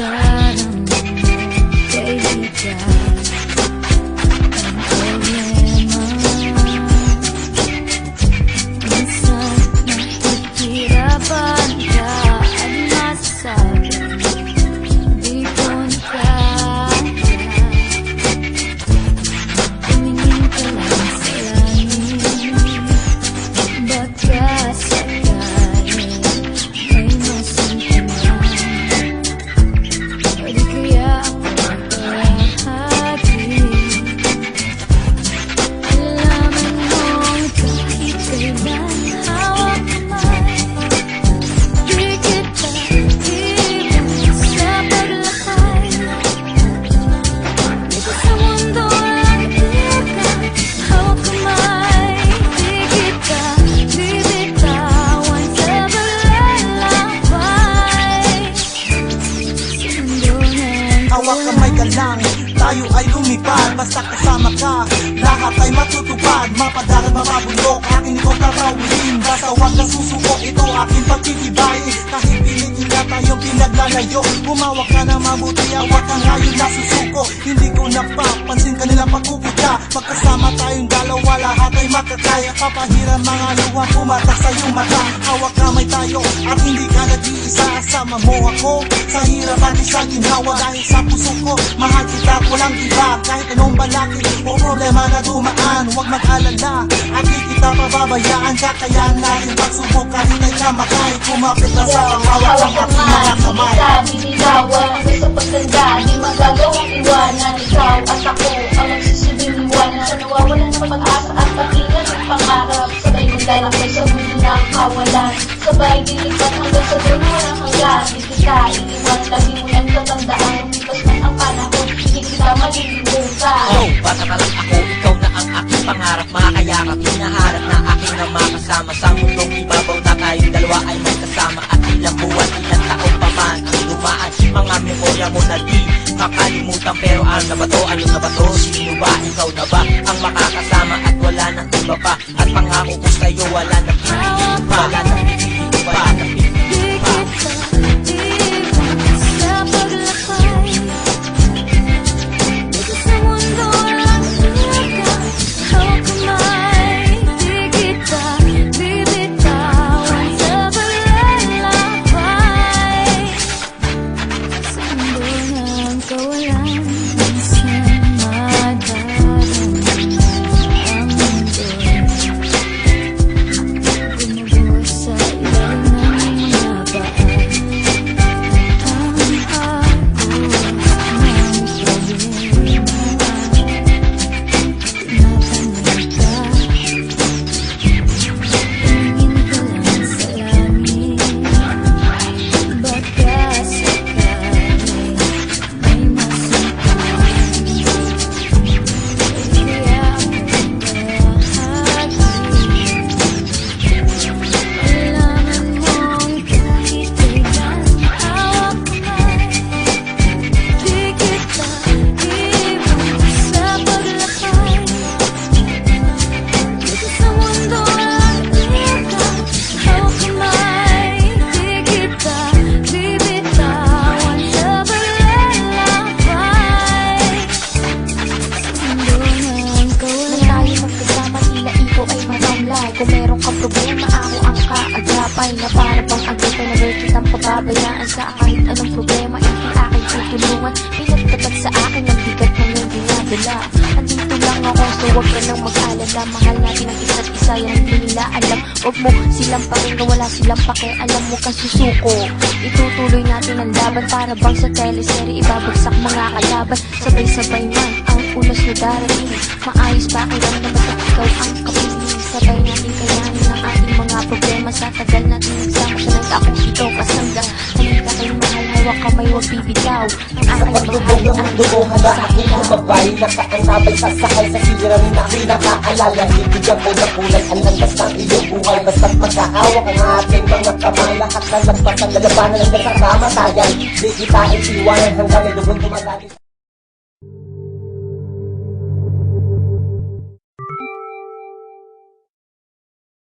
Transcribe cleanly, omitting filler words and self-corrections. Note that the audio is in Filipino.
sarang kaibigan. Ang problema, minsan nakikirapan ka at masasabi di ko na kaya. Tumingin ka lang sa langit, baka sakaling may masintiman. O di kaya ako bahagi. Alaman mong kahit kailan hawak kamay, di kita iwan sa paglakay. Dito sa mundo lang ikaw hawak kamay, di kita bibitawan sa paglalakbay. Sa mundo ng Hawak kamay ka lang, tayo ay lumipad. Basta kasama ka, lahat ay matutupad. Mapadarag, mapabundok, aking ikaw tarawin. Basta huwag na susuko, ito aking pagtitibayin. Kahit piligin na tayong pinaglalayo, humawak ka na mabuti, awat ka ngayon nasusuko. Hindi ko napapansin kanila pagkukuta. Magkasama tayong dalawa, lahat ay makakaya. Kapahiran mga luha, pumatak sa iyong mata. Hawak kamay tayo, at hindi ka nag-iisa. Asama mo ako, sa hirap at isang ginhawa. Dahil sa puso ko, mahal kita, walang iba. Kahit anong balakid o problema na dumaan, huwag mag-alala, at di kita pababayaan. Kakayahan natin pagsubok, kahit ay kamakay. Kumapit na sa panghawak ng ating mga kamay. Binitawan hanggang sa pagtanda, di magagawang iwanan. Ikaw at ako ang magsisilbing iwanan. Sa nawawalan ng pag-asa at patingan ng pangarap, sabay maglalakbay sa mundo na kawalan. Sabay dilipat hanggang sa dulo ng hanggan. Di kita iiwan, lagi mo yan tatandaan. Lumipas man ang panahon, hindi kita malilimutan. Oh, bata pa lang ako, ikaw na ang aking pangarap. Makakayakap, hinaharap na aking na makasama. Sa mundong ibabaw na tayong dalawa ay may kasama. At ilang buwan, ilang taon pa man ang dumaan. Mga memorya mo na di makalimutan. Pero ano na ba to? Ano na ba to? Sino ba? Ikaw na ba ang makakasama? At wala nang iba pa. At pangako ko sa'yo, wala nang pipili pa. Wala nang pipili pa. di kita iwan sa paglakay. Dito sa mundo lang ikaw hawak kamay, di kita bibitawan sa paglalakbay. Sa mundo ng kawalan, minsan madarama ang mundo. Gumuguho sa ilalim ng mga paan. Ang ako ng problema, tinatanong ka, tumingin ka lang sa langit, baka sakaling may masintiman. Kaya ako bahagi. Alaman mong kahit kailan hawak kamay, di kita iwan sa paglakay. Dito sa mundo lang ikaw hawak kamay, di kita bibitawan sa paglalakbay. Sa mundo ng kawalan, Tayo magkasama, tila ikaw ay matamlay. Kung meron kang problema, ako ang kaagapay. Na para bang agapay na worth kitang pababayaan sa kahit anong problema, hindi aking tutulungan. Pinagtapat sa akin ang bigat ng iyong dinadala. Andito lang ako, so huwag ka nang mag-alala. Mahal natin ang isa't isa, yan hindi nila alam. Huwag mo silang pakinggan, wala silang pakialam. Mo kang susuko, itutuloy natin ang laban. Para bang sa teleserye, ibabagsak mga kalaban. Sabay-sabay man ang unos na darating. Maayos ba kailan naman at ikaw ang kapiling. Sabay natin kayanin ang ating mga problema. Sa tagal natin nagsama sa nag-akong ito kasangga. Halika kayo mahal, hawak kamay, huwag bibitaw. Ang aking Pagdubog ng mundo ko, handa aking lumabay. Nakakasabay sasakay sa siramin na pinakaalala. Ibigyan ko na kulay ang landas ng iyong buhay. Basta't magkahawak ang ating mga kamay. Lahat na nagpasang lalabanan hanggang sa kamatayan. Di kita iiwanan hanggang may dugon tumatali.